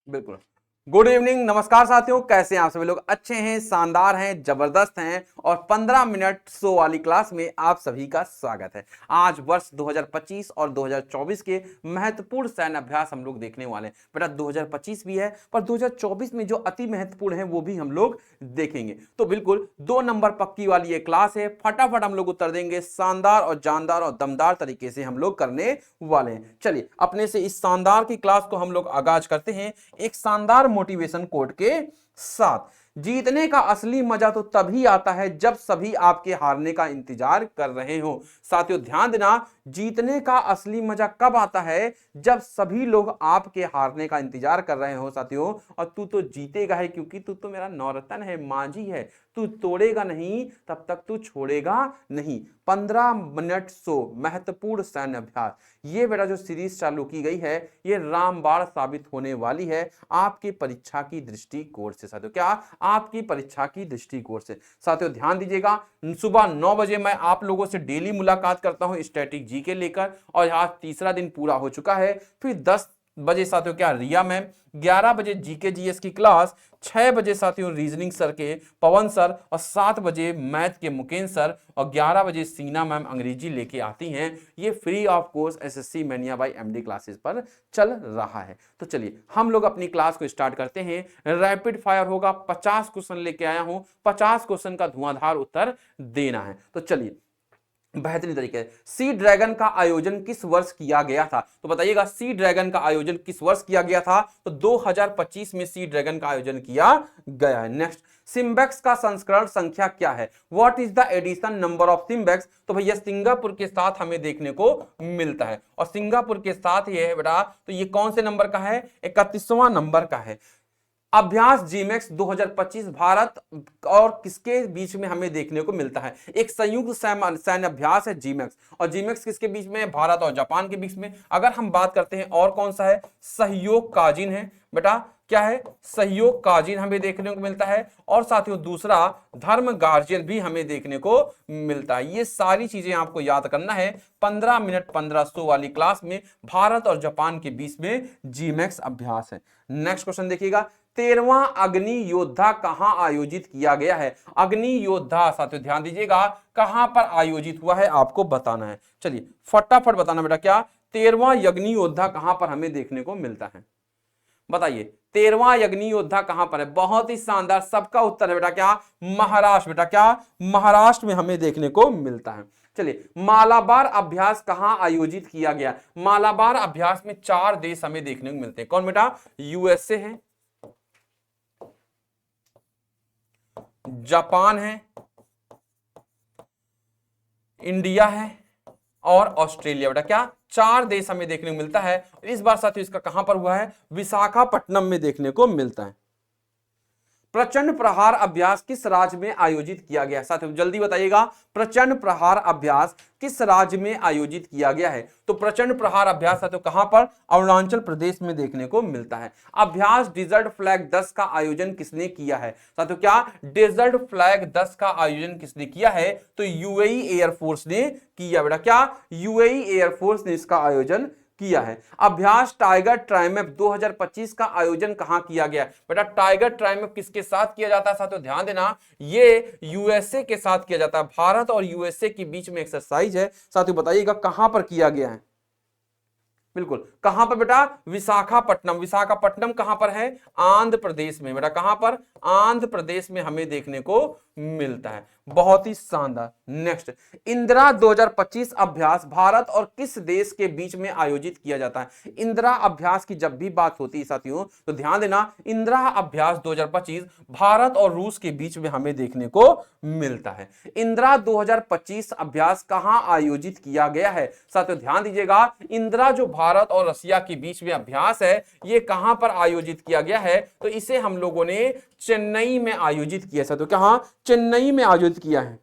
बिल्कुल। Good evening, नमस्कार साथियों, कैसे हैं आप सभी लोग? अच्छे हैं, शानदार हैं, जबरदस्त हैं और 15 मिनट शो वाली क्लास में आप सभी का स्वागत है। आज वर्ष 2025 और 2024 के महत्वपूर्ण सैन्य अभ्यास हम लोग देखने वाले हैं। बेटा 2025 भी है पर 2024 में जो अति महत्वपूर्ण है वो भी हम लोग देखेंगे। तो बिल्कुल 2 नंबर पक्की वाली ये क्लास है, फटाफट हम लोग उत्तर देंगे, शानदार और जानदार और दमदार तरीके से हम लोग करने वाले हैं। चलिए अपने से इस शानदार की क्लास को हम लोग आगाज करते हैं एक शानदार मोटिवेशन कोट के साथ। जीतने का असली मजा तो तभी आता है जब सभी आपके हारने का इंतजार कर रहे हो। साथियों ध्यान देना, जीतने का असली मजा कब आता है? जब सभी लोग आपके हारने का इंतजार कर रहे हो साथियों। और तू तो जीतेगा है क्योंकि तू तो मेरा नौरतन है, मांझी है। तू तोड़ेगा नहीं तब तक तू छोड़ेगा नहीं। 15 मिनट शो महत्वपूर्ण सैन्य अभ्यास, ये बेटा जो सीरीज चालू की गई है ये रामबाण साबित होने वाली है आपकी परीक्षा की दृष्टिकोण से। साथियों क्या? आपकी परीक्षा की दृष्टिकोण से। साथियों ध्यान दीजिएगा, सुबह 9 बजे मैं आप लोगों से डेली मुलाकात करता हूं स्टैटिक जी के लेकर, और आज तीसरा दिन पूरा हो चुका है। फिर 10 बजे साथियों क्या रिया मैम, 11 बजे जीके जीएस की क्लास, 6 बजे साथियों रीजनिंग सर के पवन सर, और 7 बजे मैथ के मुकेश सर, और 11 बजे सीना मैम अंग्रेजी लेके आती हैं। ये free of course SSC mania by MD classes पर चल रहा है। तो चलिए हम लोग अपनी क्लास को स्टार्ट करते हैं। रैपिड फायर होगा, 50 क्वेश्चन लेके आया हूं, 50 क्वेश्चन का धुआंधार उत्तर देना है। तो चलिए बेहतरीन तरीके से, सी ड्रैगन का आयोजन किस वर्ष किया गया था? तो बताइएगा सी ड्रैगन का आयोजन किस वर्ष किया गया था? तो 2025 में सी ड्रैगन का आयोजन किया गया है। नेक्स्ट, सिम्बेक्स का संस्करण संख्या क्या है? What is the edition number of SIMBEX? तो भैया सिंगापुर के साथ हमें देखने को मिलता है, और सिंगापुर के साथ ये है बेटा, तो ये कौन से नंबर का है? 31वां नंबर का है। अभ्यास जीमैक्स 2025 भारत और किसके बीच में हमें देखने को मिलता है? एक संयुक्त सैन्य अभ्यास है जीमैक्स, और जीमैक्स किसके बीच में? भारत और जापान के बीच में। अगर हम बात करते हैं और कौन सा है, सहयोग काजिन है बेटा। क्या है? सहयोग काजिन हमें देखने को मिलता है। और साथियों दूसरा धर्म गार्जियन भी हमें देखने को मिलता है। ये सारी चीजें आपको याद करना है 15 मिनट 1500 वाली क्लास में। भारत और जापान के बीच में जीमैक्स अभ्यास है। नेक्स्ट क्वेश्चन देखिएगा, 13वां अग्नि योद्धा कहां आयोजित किया गया है? अग्नि योद्धा साथियों ध्यान दीजिएगा कहां पर आयोजित हुआ है आपको बताना है। चलिए फटाफट बताना बेटा, क्या 13वां अग्नि योद्धा कहां पर हमें देखने को मिलता है? बताइए 13वां अग्नि योद्धा कहां पर है? बहुत ही शानदार, सबका उत्तर है बेटा क्या? महाराष्ट्र। बेटा क्या? महाराष्ट्र में हमें देखने को मिलता है। चलिए मालाबार अभ्यास कहां आयोजित किया गया? मालाबार अभ्यास में 4 देश हमें देखने को मिलते हैं। कौन बेटा? यूएसए है, जापान है, इंडिया है और ऑस्ट्रेलिया। बेटा क्या? 4 देश हमें देखने को मिलता है। इस बार साथियों इसका कहां पर हुआ है? विशाखापट्टनम में देखने को मिलता है। प्रचंड प्रहार अभ्यास किस राज्य में आयोजित किया गया? साथियों जल्दी बताइएगा, प्रचंड प्रहार अभ्यास किस राज्य में आयोजित किया गया है? तो प्रचंड प्रहार अभ्यास साथियों कहां पर? अरुणाचल प्रदेश में देखने को मिलता है। अभ्यास डेजर्ट फ्लैग 10 का आयोजन किसने किया है? साथियों क्या? डेजर्ट फ्लैग 10 का आयोजन किसने किया है? तो यूएई एयरफोर्स ने किया। बेटा क्या? यूएई एयरफोर्स ने इसका आयोजन किया है। अभ्यास टाइगर ट्राइमेप 2025 का आयोजन कहां किया गया? बेटा टाइगर ट्राइमेप किसके साथ किया जाता है साथियों? ध्यान देना, ये यूएसए के साथ किया जाता है। भारत और यूएसए के बीच में एक्सरसाइज है। साथियों बताइएगा कहां पर किया गया है? बिल्कुल कहां पर बेटा? विशाखापट्टनम। विशाखापट्टनम कहां पर है? आंध्र प्रदेश में। बेटा कहां पर? आंध्र प्रदेश में हमें देखने को मिलता है। बहुत ही शानदार। नेक्स्ट, इंदिरा 2025 अभ्यास भारत और किस देश के बीच में आयोजित किया जाता है? इंदिरा अभ्यास की जब भी बात होती है साथियों तो ध्यान देना, इंदिरा अभ्यास 2025 भारत और रूस के बीच में हमें देखने को मिलता है। इंदिरा 2025 अभ्यास कहां आयोजित किया गया है? साथियों ध्यान दीजिएगा, इंदिरा जो भारत और रसिया के बीच में अभ्यास है ये कहां पर आयोजित किया गया है? तो इसे हम लोगों ने चेन्नई में आयोजित किया। साथियों कहां? चेन्नई में आयोजित किया है।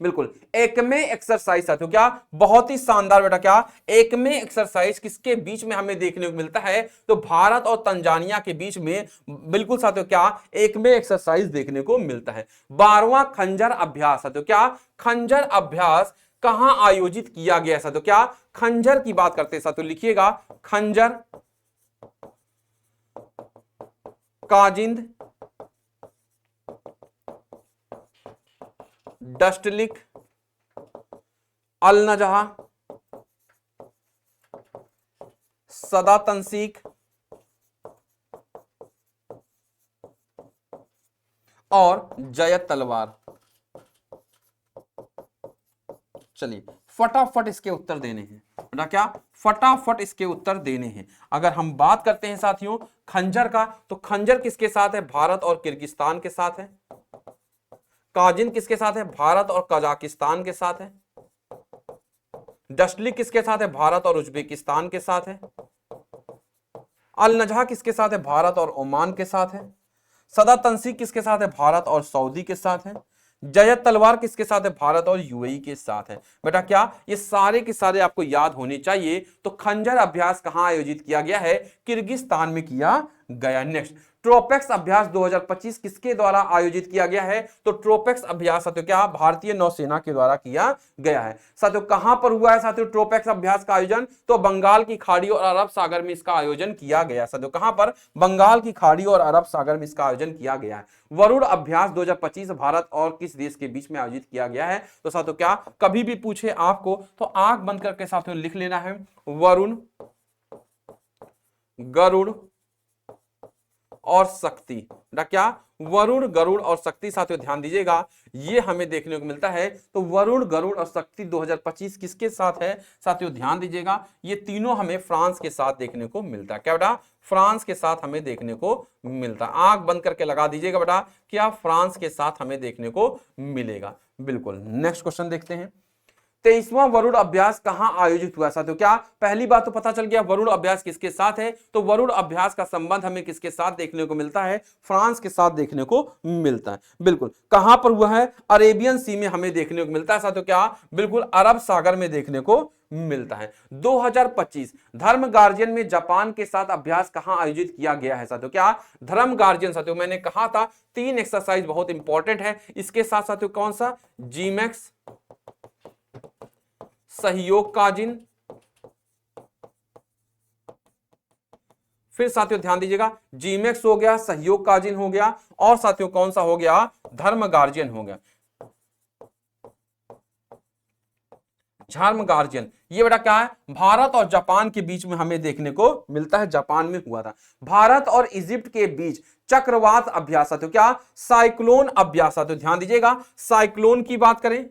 बिल्कुल एकमे एक्सरसाइज साथियों क्या? बहुत ही शानदार बेटा। क्या? एकमे एक्सरसाइज किसके बीच में हमें देखने को मिलता है? तो भारत और तंजानिया के बीच में बिल्कुल साथियों क्या? एकमे एक्सरसाइज देखने को मिलता है। 12वां खंजर अभ्यास साथियों क्या? खंजर अभ्यास कहां आयोजित किया गया? साथियों क्या? खंजर की बात करते हैं साथियों, लिखिएगा खंजर काजिंद, डस्टलिक, अल नजहा, सदा तंसीक और जयत तलवार। चलिए फटाफट इसके उत्तर देने हैं बेटा, क्या फटाफट इसके उत्तर देने हैं। अगर हम बात करते हैं साथियों खंजर का, तो खंजर किसके साथ है? भारत और किर्गिस्तान के साथ है। काजिन किसके साथ है? भारत और कजाकिस्तान के साथ है। डस्टलिक किसके साथ है? भारत और उज्बेकिस्तान के साथ है। अल नजहा किसके साथ है? भारत और ओमान के साथ है। सदा तंसीक किसके साथ है? भारत और सऊदी के साथ है। जयत तलवार किसके साथ है? भारत और यूएई के साथ है। बेटा क्या ये सारे के सारे आपको याद होने चाहिए। तो खंजर अभ्यास कहां आयोजित किया गया है? किर्गिस्तान में किया गया। नेक्स्ट, ट्रोपेक्स अभ्यास 2025 किसके द्वारा आयोजित किया गया है? तो ट्रोपेक्स अभ्यास साथियों क्या भारतीय नौसेना के द्वारा किया गया है। साथियों कहां पर हुआ है साथियों ट्रोपेक्स अभ्यास का आयोजन? तो बंगाल की खाड़ी और अरब सागर में इसका आयोजन किया गया। साथियों कहां पर? बंगाल की खाड़ी और अरब सागर में इसका आयोजन किया गया है। वरुण अभ्यास 2025 भारत और किस देश के बीच में आयोजित किया गया है? तो साथियों क्या कभी भी पूछे आपको तो आंख बंद करके साथियों लिख लेना है वरुण, गरुड़ और शक्ति। क्या वरुण, गरुड़ और शक्ति साथियों ध्यान दीजिएगा ये हमें देखने को मिलता है। तो वरुण, गरुड़ और शक्ति 2025 किसके साथ है साथियों? ध्यान दीजिएगा ये तीनों हमें फ्रांस के साथ देखने को मिलता है। क्या बेटा? फ्रांस के साथ हमें देखने को मिलता है। आंख बंद करके लगा दीजिएगा बेटा, क्या फ्रांस के साथ हमें देखने को मिलेगा। बिल्कुल। नेक्स्ट क्वेश्चन देखते हैं। 23वां वरुण अभ्यास कहां आयोजित हुआ साथियों? क्या पहली बात तो पता चल गया वरुण अभ्यास किसके साथ है। तो वरुण अभ्यास का संबंध हमें किसके साथ देखने को मिलता है? फ्रांस के साथ देखने को मिलता है। बिल्कुल। कहां पर हुआ है? अरेबियन सी में हमें देखने को मिलता है साथियों। क्या? बिल्कुल अरब सागर में देखने को मिलता है। 2025 धर्म गार्जियन में जापान के साथ अभ्यास कहां आयोजित किया गया है साथियों? क्या धर्म गार्जियन साथियों मैंने कहा था 3 एक्सरसाइज बहुत इंपॉर्टेंट है। इसके साथ साथियों कौन सा? जीमैक्स, सहयोग काजिन, फिर साथियों ध्यान दीजिएगा जीमैक्स हो गया, सहयोग काजिन हो गया और साथियों कौन सा हो गया? धर्म गार्जियन हो गया। धर्म गार्जियन ये बेटा क्या है? भारत और जापान के बीच में हमें देखने को मिलता है। जापान में हुआ था। भारत और इजिप्ट के बीच चक्रवात अभ्यास साथियों क्या? साइक्लोन अभ्यास साथियों ध्यान दीजिएगा साइक्लोन की बात करें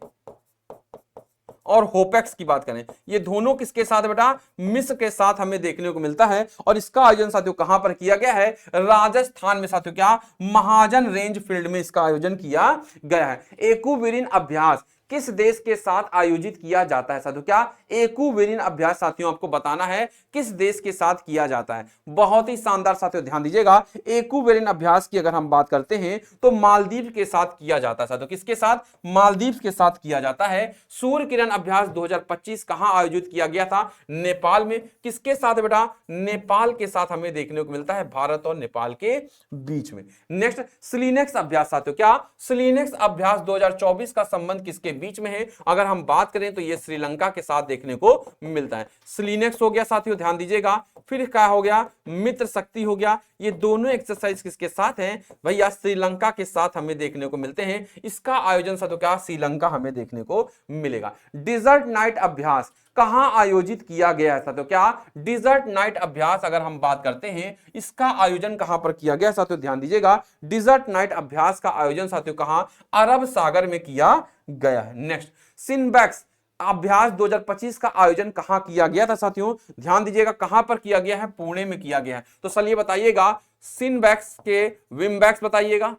और होपेक्स की बात करें, ये दोनों किसके साथ बेटा? मिस्र के साथ हमें देखने को मिलता है। और इसका आयोजन साथियों कहां पर किया गया है? राजस्थान में साथियों क्या? महाजन रेंज फील्ड में इसका आयोजन किया गया है। एक्यूवेरिन अभ्यास किस देश के साथ आयोजित किया जाता है साथियों? क्या एक्यूवेरिन अभ्यास साथियों आपको बताना है किस देश के साथ किया जाता है। बहुत ही शानदार साथियों ध्यान दीजिएगा एक्यूवेरिन अभ्यास की अगर हम बात करते हैं तो मालदीव के साथ किया जाता है साथियों। किसके साथ? मालदीव के साथ किया जाता है। सूर्य किरण अभ्यास 2025 कहां आयोजित किया गया था? नेपाल में। किसके साथ बेटा? नेपाल के साथ हमें देखने को मिलता है, भारत और नेपाल के बीच में। नेक्स्ट, स्लीनेक्स अभ्यास साथियों क्या? स्लीनेक्स अभ्यास 2024 का संबंध किसके बीच में है? अगर हम बात करें तो ये श्रीलंका के साथ देखने को मिलता है। स्लीनेक्स हो गया साथियों ध्यान दीजिएगा। फिर क्या हो गया? मित्र शक्ति हो गया। ये दोनों एक्सरसाइज किसके साथ हैं भैया? श्रीलंका के साथ हमें देखने को मिलते हैं। इसका आयोजन साथियों क्या? श्रीलंका हमें देखने को मिलेगा। डिजर्ट नाइट अभ्यास कहां आयोजित किया गया है साथियों? क्या डिजर्ट नाइट अभ्यास अगर हम बात करते हैं इसका आयोजन कहां पर किया गया साथियों? ध्यान दीजिएगा डिजर्ट नाइट अभ्यास का आयोजन साथियों कहां? अरब सागर में किया गया है। नेक्स्ट, सिनबैक्स अभ्यास 2025 का आयोजन कहां किया गया था साथियों? ध्यान दीजिएगा कहां पर किया गया है? पुणे में किया गया है। तो चलिए बताइएगा सिनबैक्स के विमबैक्स बताइएगा,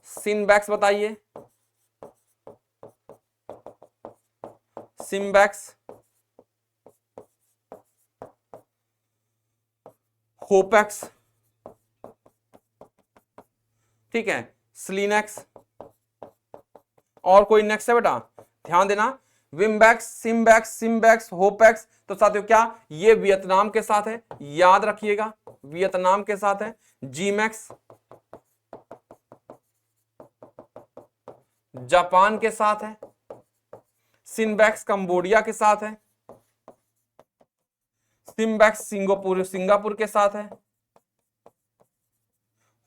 सिनबैक्स बताइए, सिम्बैक्स, होपेक्स, ठीक है, स्लीनेक्स और कोई नेक्स्ट है बेटा? ध्यान देना विमबैक्स, सिम्बैक्स, सिम्बैक्स, होपेक्स। तो साथियों क्या ये वियतनाम के साथ है? याद रखिएगा वियतनाम के साथ है। जीमैक्स जापान के साथ है। सिनबैक्स कंबोडिया के साथ है। सिम्बैक्स सिंगापुर के साथ है।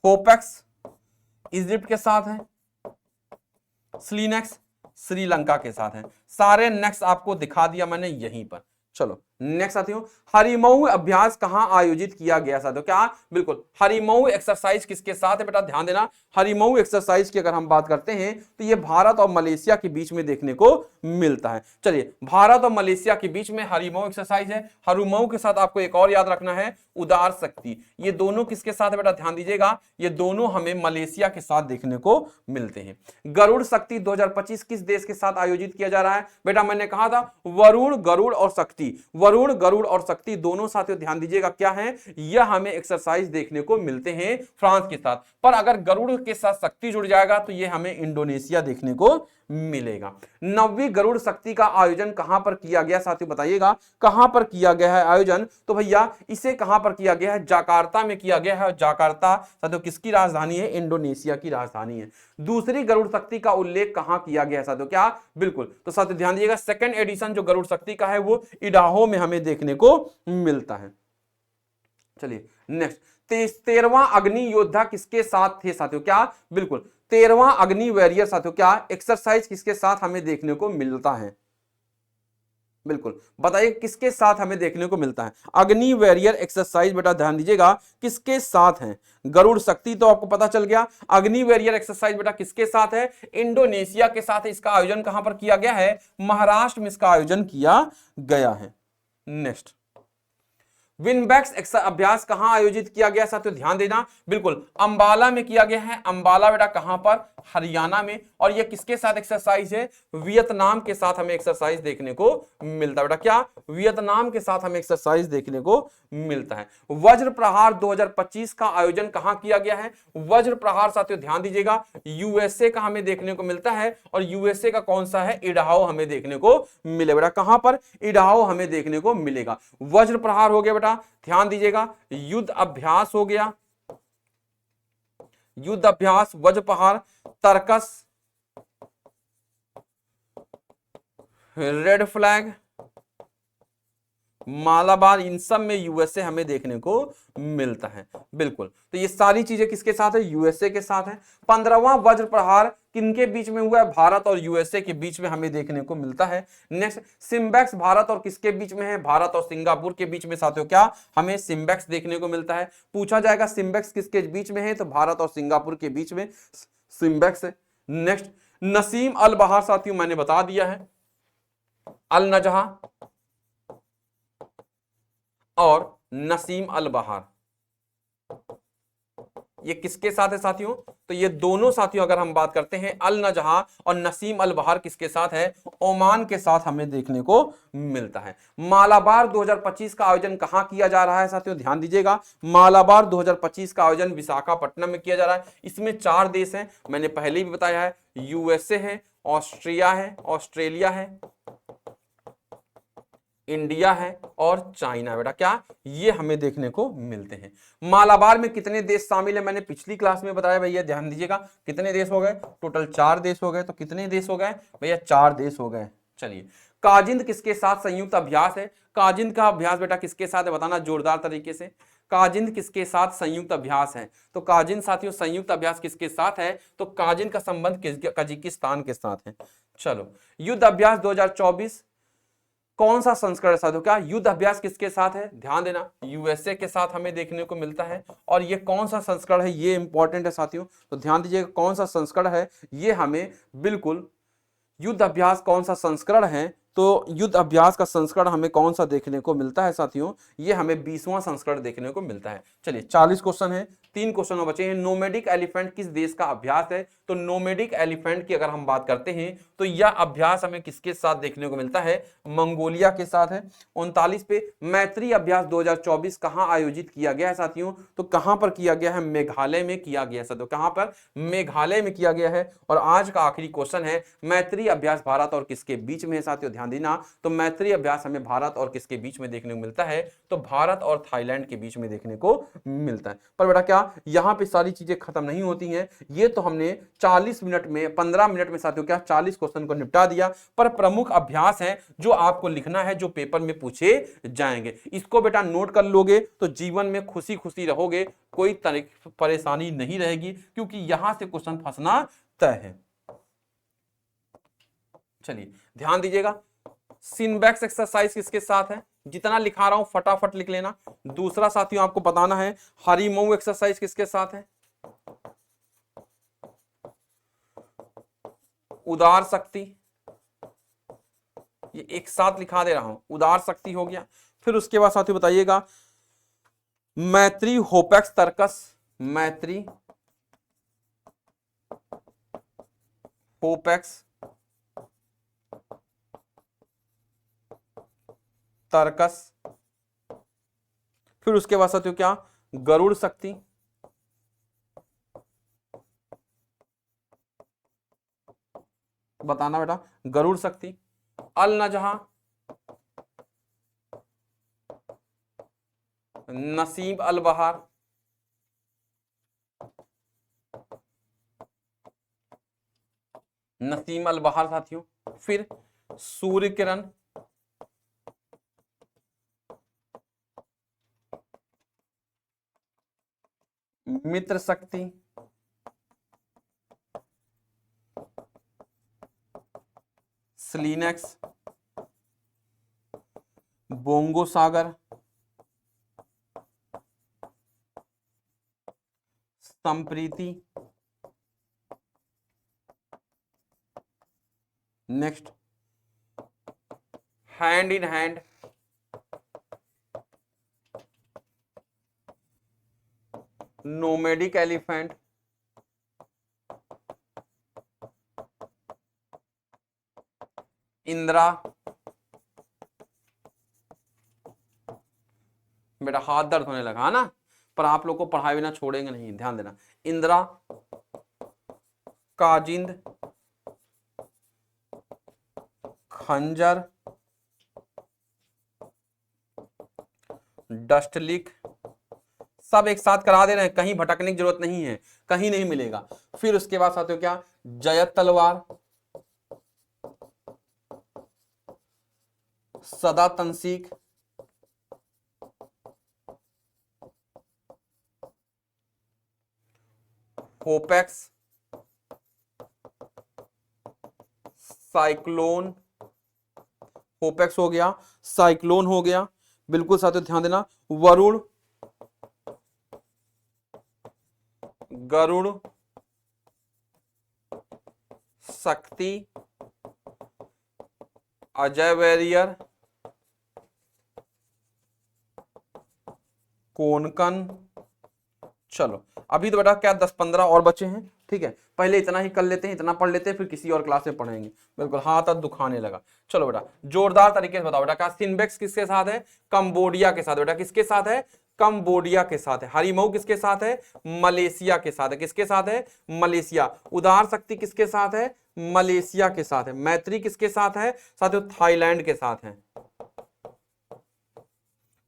कोपेक्स इजिप्ट के साथ है, स्लीनेक्स श्रीलंका के साथ है। सारे नेक्स्ट आपको दिखा दिया मैंने यहीं पर। चलो नेक्स्ट आती हूं, हरिमऊ अभ्यास कहां आयोजित किया गया साथियों? क्या बिल्कुल हरिमऊ एक्सरसाइज किसके साथ है बेटा? ध्यान देना, हरिमऊ एक्सरसाइज की अगर हम बात करते हैं तो ये भारत और मलेशिया के बीच में देखने को मिलता है। चलिए भारत और मलेशिया के बीच में हरिमऊ एक्सरसाइज है। हरिमऊ के साथ आपको एक और याद रखना है, उदार शक्ति। ये दोनों किसके साथ है बेटा? ध्यान दीजिएगा, ये दोनों हमें मलेशिया के साथ देखने को मिलते हैं। गरुड़ शक्ति 2025 किस देश के साथ आयोजित किया जा रहा है? बेटा मैंने कहा था वरुण, गरुड़ और शक्ति, वरुण, गरुड़ और शक्ति दोनों साथियों ध्यान दीजिएगा क्या है, यह हमें एक्सरसाइज देखने को मिलते हैं फ्रांस के साथ। पर अगर गरुड़ के साथ शक्ति जुड़ जाएगा तो यह हमें इंडोनेशिया देखने को मिलेगा। 9वीं गरुड़ शक्ति का आयोजन कहां पर किया गया साथियों? बताइएगा कहां पर किया गया है आयोजन? तो भैया इसे कहां पर किया गया है? जाकार्ता में किया गया है। जाकार्ता साथियों किसकी राजधानी है? इंडोनेशिया की राजधानी है। दूसरी गरुड़ शक्ति का उल्लेख कहां किया गया साथियों? क्या बिल्कुल, तो साथियों ध्यान दीजिएगा सेकंड एडिशन जो गरुड़ शक्ति का है वो इडाहो में हमें देखने को मिलता है। चलिए नेक्स्ट, 13वां अग्नि योद्धा किसके साथ थे साथियों? क्या बिल्कुल 13वां अग्नि वॉरियर साथियों क्या एक्सरसाइज किसके साथ हमें देखने को मिलता है? बिल्कुल बताइए किसके साथ हमें देखने को मिलता है? अग्नि वॉरियर एक्सरसाइज बेटा ध्यान दीजिएगा किसके साथ है? गरुड़ शक्ति तो आपको पता चल गया। अग्नि वॉरियर एक्सरसाइज बेटा किसके साथ है? इंडोनेशिया के साथ है। इसका आयोजन कहां पर किया गया है? महाराष्ट्र में इसका आयोजन किया गया है। नेक्स्ट, विनबैक्स अभ्यास कहां आयोजित किया गया साथियों? ध्यान देना, बिल्कुल अंबाला में किया गया है। अंबाला बेटा कहां पर? हरियाणा में। और ये किसके साथ एक्सरसाइज है? वियतनाम के साथ हमें एक्सरसाइज देखने को मिलता है बेटा। क्या? वियतनाम के साथ हमें एक्सरसाइज देखने को मिलता है। वज्र प्रहार 2025 का आयोजन कहां किया गया है? वज्र प्रहार साथियों ध्यान दीजिएगा यूएसए का हमें देखने को मिलता है। और यूएसए का कौन सा है? इडाहो हमें देखने को मिलेगा बेटा। कहां पर? इडाहो हमें देखने को मिलेगा। वज्र प्रहार हो गया बेटा, ध्यान दीजिएगा। युद्ध अभ्यास हो गया, युद्ध अभ्यास, वज्र प्रहार, तर्कस, रेड फ्लैग, मालाबार, इन सब में यूएसए हमें देखने को मिलता है। बिल्कुल, तो ये सारी चीजें किसके साथ है? यूएसए के साथ है। 15वां वज्र प्रहार किनके बीच में हुआ है? भारत और यूएसए के बीच में हमें देखने को मिलता है। नेक्स्ट, सिम्बैक्स भारत और किसके बीच में है? भारत और सिंगापुर के बीच में साथियों क्या हमें सिम्बैक्स देखने को मिलता है। पूछा जाएगा सिम्बैक्स किसके बीच में है? तो भारत और सिंगापुर के बीच में सिम्बैक्स है। नेक्स्ट, नसीम अल बहार साथियों मैंने बता दिया है, अल नजहा और नसीम अल बहार ये किसके साथ है साथियों? तो ये दोनों साथियों अगर हम बात करते हैं अल नजहा और नसीम अल बहार किसके साथ है? ओमान के साथ हमें देखने को मिलता है। मालाबार 2025 का आयोजन कहां किया जा रहा है साथियों? ध्यान दीजिएगा मालाबार 2025 का आयोजन विशाखापट्टनम में किया जा रहा है। इसमें 4 देश हैं, मैंने पहले भी बताया है, यूएसए है, ऑस्ट्रिया है, ऑस्ट्रेलिया है, इंडिया है और चाइना बेटा। क्या? ये हमें देखने को मिलते हैं। मालाबार में कितने देश शामिल है? मैंने पिछली क्लास में बताया भैया, ध्यान दीजिएगा कितने देश हो गए? टोटल 4 देश हो गए। तो कितने देश हो गए भैया? 4 देश हो गए। चलिए, काजिंद किसके साथ संयुक्त अभ्यास है? काजिंद का अभ्यास बेटा किसके साथ है? बताना जोरदार तरीके से। काजिंद किसके साथ संयुक्त अभ्यास है? तो काजिंद साथियों संयुक्त अभ्यास किसके साथ है? तो काजिंद का संबंध कजाकिस्तान के साथ है। चलो, युद्ध अभ्यास 2024 कौन सा संस्करण साथियों? क्या युद्ध अभ्यास किसके साथ है? ध्यान देना यूएसए के साथ हमें देखने को मिलता है। और ये कौन सा संस्करण है? ये इंपॉर्टेंट है साथियों, तो ध्यान दीजिएगा कौन सा संस्करण है ये हमें बिल्कुल युद्ध अभ्यास कौन सा संस्करण है? तो युद्ध अभ्यास का संस्करण हमें कौन सा देखने को मिलता है साथियों? ये हमें 20वां संस्करण देखने को मिलता है। चलिए 40 क्वेश्चन है, 3 क्वेश्चन बचे हैं। नोमैडिक एलिफेंट किस देश का अभ्यास है? तो नोमैडिक एलिफेंट की अगर हम बात करते हैं तो यह अभ्यास हमें किसके साथ देखने को मिलता है? मंगोलिया के साथ है। 39 पे, मैत्री अभ्यास 2024 कहां आयोजित किया गया है साथियों? तो कहां पर किया गया है? मेघालय में किया गया है साथियों। कहां पर? मेघालय में किया गया है। और आज का आखिरी क्वेश्चन है, मैत्री अभ्यास भारत और किसके बीच में है साथियों? ध्यान ध्यान देना। तो मैत्री अभ्यास हमें भारत और किसके बीच में देखने को मिलता है, तो भारत और थाईलैंड के बीच में देखने को मिलता है। पर बेटा क्या यहां पे सारी चीजें खत्म नहीं होती हैं, ये तो हमने 40 मिनट में 15 मिनट में साथियों क्या 40 क्वेश्चन को निपटा दिया। पर प्रमुख अभ्यास है जो आपको लिखना है, जो पेपर में पूछे जाएंगे। इसको बेटा नोट कर लोगे तो जीवन में खुशी खुशी रहोगे, कोई परेशानी नहीं रहेगी, क्योंकि यहां से क्वेश्चन फंसना तय है। चलिए ध्यान दीजिएगा, सिंबैक्स एक्सरसाइज किसके साथ है, जितना लिखा रहा हूं फटाफट लिख लेना। दूसरा साथियों आपको बताना है हरिमऊ एक्सरसाइज किसके साथ है, उदार शक्ति, ये एक साथ लिखा दे रहा हूं, उदार शक्ति हो गया। फिर उसके बाद साथियों बताइएगा मैत्री होपेक्स तर्कस, मैत्री होपेक्स तर्कस। फिर उसके बाद साथियों क्या गरुड़ शक्ति, बताना बेटा गरुड़ शक्ति। अल नजहा, नसीब अल बहार, नसीम अल बहार साथियों। फिर सूर्य Kiran, Mitra Shakti, SLINEX, Bongo Sagar, Sampriti. Next hand in hand, nomadic elephant, Indira. बेटा हाथ दर्द होने लगा ना, पर आप लोग को पढ़ाए बिना छोड़ेंगे नहीं, ध्यान देना। इंदिरा, काजिंद, खंजर, डस्टलिक, सब एक साथ करा दे रहे हैं, कहीं भटकने की जरूरत नहीं है, कहीं नहीं मिलेगा। फिर उसके बाद साथियों क्या जयत तलवार, सदा तंसीक, होपेक्स, साइक्लोन, होपेक्स हो गया, साइक्लोन हो गया, बिल्कुल साथियों ध्यान देना। वरुण, गरुड़, शक्ति, अजय वैरियर, कोनकन। चलो अभी तो बेटा क्या 10-15 और बचे हैं, ठीक है, पहले इतना ही कर लेते हैं, इतना पढ़ लेते हैं, फिर किसी और क्लास में पढ़ेंगे। बिल्कुल हाथ दुखाने लगा। चलो बेटा जोरदार तरीके से बताओ बेटा, क्या सिंबैक्स किसके साथ है, कंबोडिया के साथ। बेटा किसके साथ है, कंबोडिया के साथ है। हरिमऊ किसके साथ है, मलेशिया के साथ है। किसके साथ है, मलेशिया। उदार शक्ति किसके साथ है, मलेशिया के साथ है। मैत्री किसके साथ है साथियों, थाईलैंड के साथ है।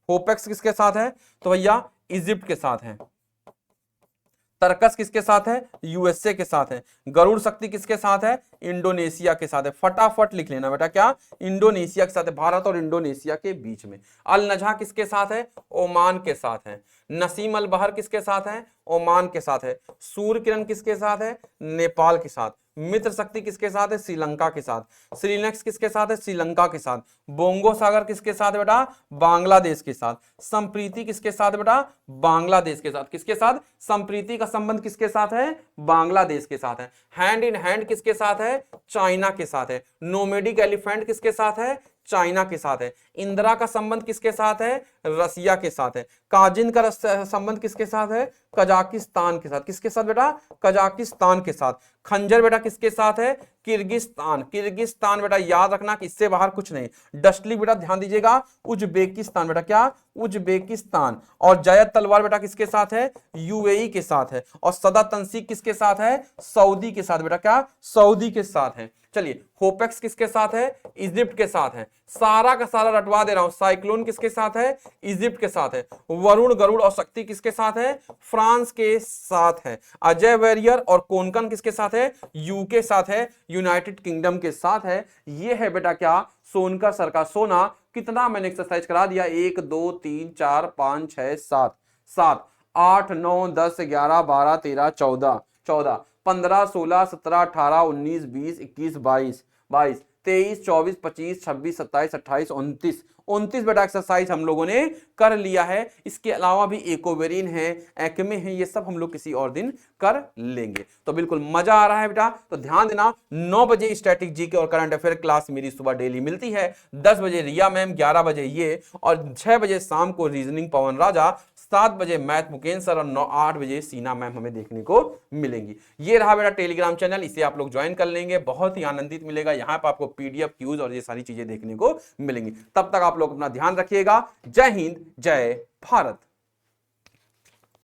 होपेक्स किसके साथ है, तो भैया इजिप्ट के साथ है। तर्कस किसके साथ है, यूएसए के साथ है। गरुड़ शक्ति किसके साथ है, इंडोनेशिया के साथ है। फटाफट लिख लेना बेटा, क्या इंडोनेशिया के साथ है, भारत और इंडोनेशिया के बीच में। अल नजहा किसके साथ है, ओमान के साथ है। नसीम अल बहर किसके साथ है, ओमान के साथ है। सूर्य किरण किसके साथ है, नेपाल के साथ। मित्र शक्ति किसके साथ है, श्रीलंका के साथ। श्रीनेक्स किसके साथ है, श्रीलंका के साथ। बोंगो सागर किसके साथ है बेटा, बांग्लादेश के साथ। संप्रीति किसके साथ बेटा, बांग्लादेश के साथ। किसके साथ, संप्रीति का संबंध किसके साथ है, बांग्लादेश के साथ है। हैंड इन हैंड किसके साथ है, चाइना के साथ है। नोमैडिक एलिफेंट किसके साथ है, चाइना के साथ है। इंदिरा का संबंध किसके साथ है, रसिया के साथ है। काजिन का संबंध किसके साथ है? कजाकिस्तान के साथ। किसके साथ बेटा? कजाकिस्तान के साथ। खंजर बेटा किसके साथ है? किर्गिस्तान। किर्गिस्तान बेटा याद रखना कि इससे बाहर कुछ नहीं। डस्टली बेटा ध्यान दीजिएगा, उज्बेकिस्तान। बेटा क्या? उज्बेकिस्तान। और जयद तलवार बेटा किसके साथ है? यूएई के साथ है। और सदा तंसीक किसके साथ है? सऊदी के साथ। बेटा क्या? सऊदी के साथ है। चलिए, होपेक्स किसके साथ है? इजिप्ट के साथ है। सारा का सारा रटवा दे रहा हूं। साइक्लोन किसके साथ है? इजिप्ट के साथ है। वरुण, गरुड़ और शक्ति किसके साथ है? फ्रांस के साथ है। अजय वैरियर और कोनकन किसके साथ है? यू के साथ है, यूनाइटेड किंगडम के साथ है। ये है बेटा क्या? सोनकर सर का सोना। कितना मैंने एक्सरसाइज करा दिया? 1 2 3 4 5 6 7 7 8 9 10 11 12 13 14 14 15 16 17 18 19 20 21 22 22 23 24 25 26 27 28 29 29 बेटा एक्सरसाइज हम लोगों ने कर लिया है। इसके अलावा भी एकोवेरिन है, एक्मे है, ये सब हम लोग किसी और दिन कर लेंगे। तो बिल्कुल मजा आ रहा है बेटा। तो ध्यान देना, 9 बजे स्टैटिक जीके और करंट अफेयर क्लास मेरी सुबह डेली मिलती है। 10 बजे रिया मैम, 11 बजे ये, और 6 बजे शाम को रीजनिंग पवन राजा, 7 बजे मैथ मुकेश सर, और 8 बजे सीना मैम हमें देखने को मिलेंगी। ये रहा मेरा टेलीग्राम चैनल, इसे आप लोग ज्वाइन कर लेंगे, बहुत ही आनंदित मिलेगा। यहाँ पर आपको पीडीएफ, क्यूज और ये सारी चीजें देखने को मिलेंगी। तब तक आप लोग अपना ध्यान रखिएगा। जय हिंद, जय भारत।